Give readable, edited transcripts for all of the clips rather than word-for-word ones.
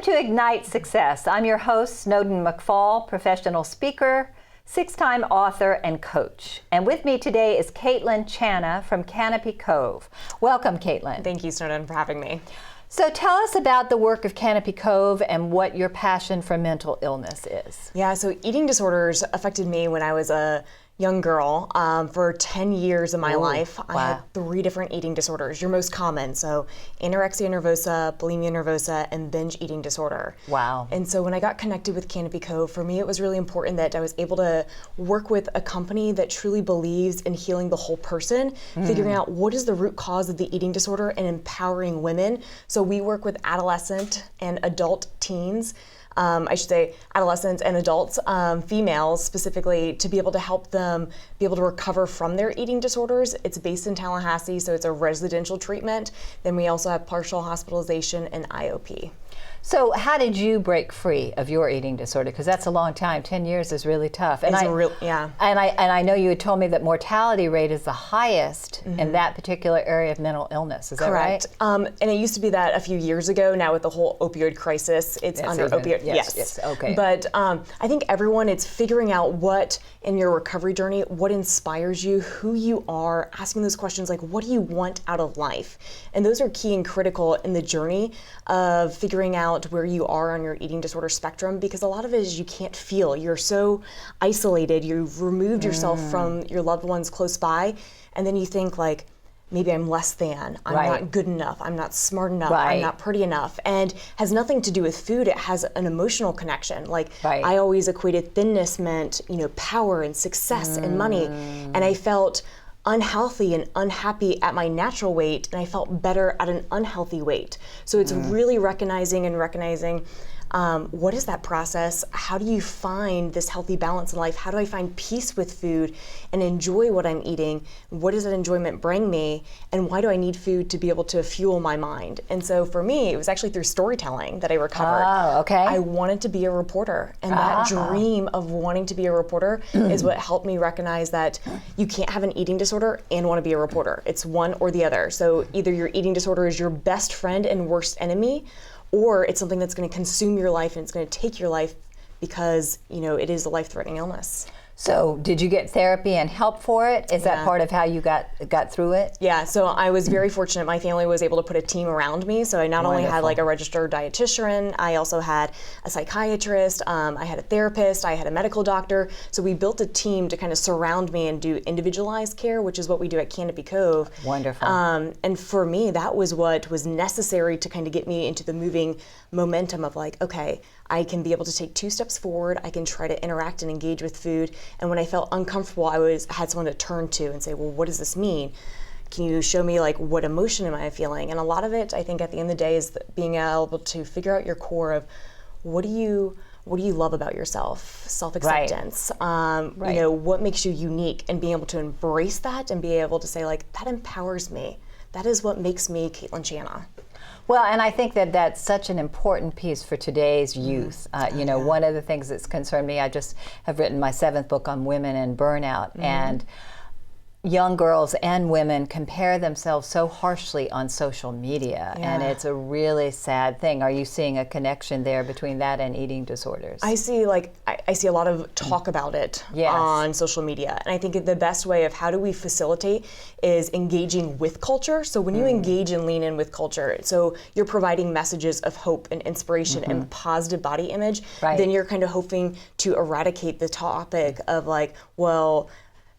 Welcome to Ignite Success. I'm your host, Snowden McFall, professional speaker, six-time author, and coach. And with me today is Kaitlyn Chana from Canopy Cove. Welcome, Kaitlyn. Thank you, Snowden, for having me. So tell us about the work of Canopy Cove and what your passion for mental illness is. Yeah, so eating disorders affected me when I was a young girl. For 10 years of my life, wow. I had 3 different eating disorders, your most common. So anorexia nervosa, bulimia nervosa, and binge eating disorder. Wow. And so when I got connected with Canopy Cove, for me it was really important that I was able to work with a company that truly believes in healing the whole person, figuring out what is the root cause of the eating disorder and empowering women. So we work with adolescent and adult teens, I should say adolescents and adults, females specifically, to be able to help them be able to recover from their eating disorders. It's based in Tallahassee, so it's a residential treatment. Then we also have partial hospitalization and IOP. So how did you break free of your eating disorder? Because that's a long time. 10 years is really tough. And I know you had told me that mortality rate is the highest in that particular area of mental illness. Is that right? Correct. And it used to be that a few years ago. Now with the whole opioid crisis, it's under opioid. Yes. Okay. But I think everyone, it's figuring out what in your recovery journey, what inspires you, who you are, asking those questions like, what do you want out of life? And those are key and critical in the journey of figuring out where you are on your eating disorder spectrum, because a lot of it is you can't feel. You're so isolated, you've removed yourself from your loved ones close by, and then you think like, maybe I'm less than, I'm not good enough, I'm not smart enough, I'm not pretty enough, and has nothing to do with food. It has an emotional connection. Like I always equated thinness meant, power and success and money, and I felt unhealthy and unhappy at my natural weight, and I felt better at an unhealthy weight. So it's really recognizing what is that process? How do you find this healthy balance in life? How do I find peace with food and enjoy what I'm eating? What does that enjoyment bring me? And why do I need food to be able to fuel my mind? And so for me, it was actually through storytelling that I recovered. Oh, okay. I wanted to be a reporter, and that dream of wanting to be a reporter is what helped me recognize that you can't have an eating disorder and want to be a reporter. It's one or the other. So either your eating disorder is your best friend and worst enemy, or it's something that's going to consume your life and it's going to take your life because, it is a life-threatening illness. So did you get therapy and help for it? Is that part of how you got through it? Yeah, so I was very fortunate. My family was able to put a team around me. So I not only had like a registered dietitian, I also had a psychiatrist, I had a therapist, I had a medical doctor. So we built a team to kind of surround me and do individualized care, which is what we do at Canopy Cove. Wonderful. And for me, that was what was necessary to kind of get me into the moving momentum of like, okay, I can be able to take 2 steps forward. I can try to interact and engage with food. And when I felt uncomfortable, I had someone to turn to and say, well, what does this mean? Can you show me like what emotion am I feeling? And a lot of it, I think at the end of the day, is being able to figure out your core of what do you love about yourself? Self-acceptance. What makes you unique, and being able to embrace that and be able to say like, that empowers me. That is what makes me Kaitlyn Chana. Well, and I think that that's such an important piece for today's youth. One of the things that's concerned me, I just have written my 7th book on women and burnout, and young girls and women compare themselves so harshly on social media, and it's a really sad thing. Are you seeing a connection there between that and eating disorders? I see a lot of talk about it on social media, and I think the best way of how do we facilitate is engaging with culture. So when you engage and lean in with culture, so you're providing messages of hope and inspiration and positive body image, then you're kind of hoping to eradicate the topic of like, well,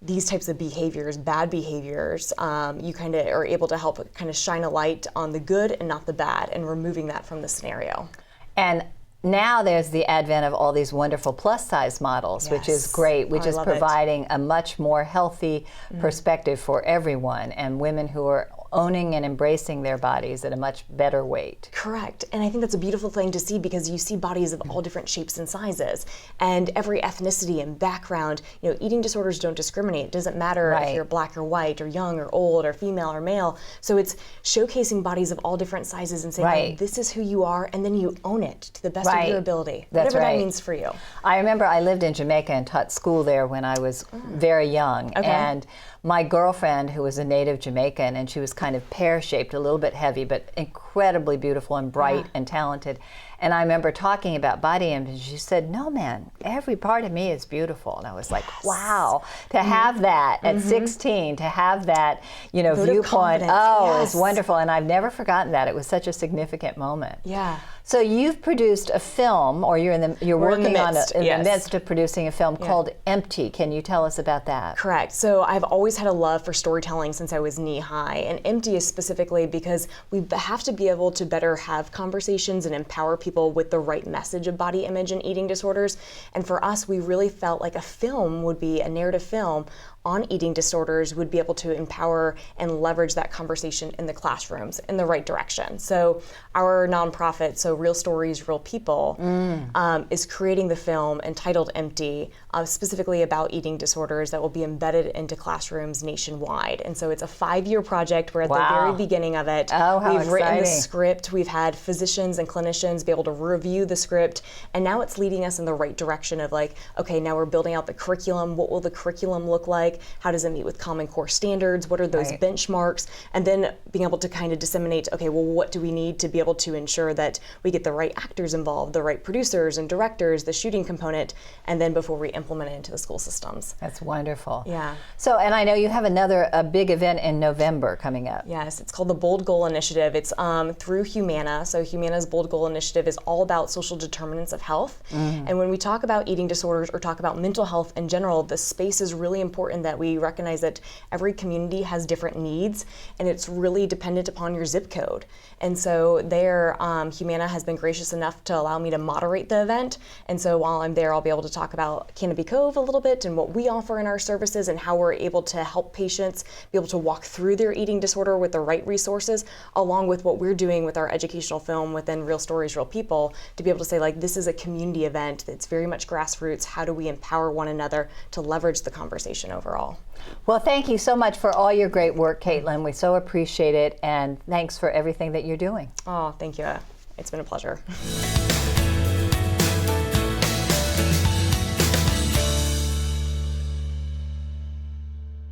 these types of behaviors, bad behaviors, you kind of are able to help kind of shine a light on the good and not the bad, and removing that from the scenario. And now there's the advent of all these wonderful plus size models, which is great, which is providing a much more healthy perspective for everyone, and women who are owning and embracing their bodies at a much better weight. Correct. And I think that's a beautiful thing to see, because you see bodies of all different shapes and sizes, and every ethnicity and background. Eating disorders don't discriminate. It doesn't matter if you're black or white or young or old or female or male. So it's showcasing bodies of all different sizes and saying, this is who you are, and then you own it to the best of your ability, whatever that means for you. I remember I lived in Jamaica and taught school there when I was very young. And my girlfriend, who was a native Jamaican, and she was kind of pear-shaped, a little bit heavy, but incredibly beautiful and bright and talented. And I remember talking about body image. She said, "No, man, every part of me is beautiful." And I was like, "Wow, to have that at 16, to have that, you know, Vote of viewpoint. confidence, Oh, yes. it's wonderful." And I've never forgotten that. It was such a significant moment. Yeah. So you've produced a film, or you're We're in working the on midst, in yes. the midst of producing a film called Empty. Can you tell us about that? Correct. So I've always had a love for storytelling since I was knee-high, and Empty is specifically because we have to be able to better have conversations and empower people with the right message of body image and eating disorders. And for us, we really felt like a film would be, a narrative film on eating disorders would be able to empower and leverage that conversation in the classrooms in the right direction. So our nonprofit, so Real Stories, Real People, is creating the film entitled Empty, specifically about eating disorders that will be embedded into classrooms nationwide. And so it's a 5-year project. We're at the very beginning of it. Oh, how We've written the exciting. script. We've had physicians and clinicians be able to review the script. And now it's leading us in the right direction of like, okay, now we're building out the curriculum. What will the curriculum look like? How does it meet with Common Core standards? What are those benchmarks? And then being able to kind of disseminate, okay, well, what do we need to be able to ensure that we get the right actors involved, the right producers and directors, the shooting component, and then before we implement it into the school systems. That's wonderful. Yeah. So, and I know you have a big event in November coming up. Yes, it's called the Bold Goal Initiative. It's through Humana. So Humana's Bold Goal Initiative is all about social determinants of health. And when we talk about eating disorders or talk about mental health in general, the space is really important that we recognize that every community has different needs, and it's really dependent upon your zip code. And so there, Humana has been gracious enough to allow me to moderate the event. And so while I'm there, I'll be able to talk about Canopy Cove a little bit and what we offer in our services and how we're able to help patients be able to walk through their eating disorder with the right resources, along with what we're doing with our educational film within Real Stories, Real People, to be able to say, like, this is a community event that's very much grassroots. How do we empower one another to leverage the conversation overall? Well, thank you so much for all your great work, Kaitlyn. We so appreciate it, and thanks for everything that you're doing. Oh, thank you. It's been a pleasure.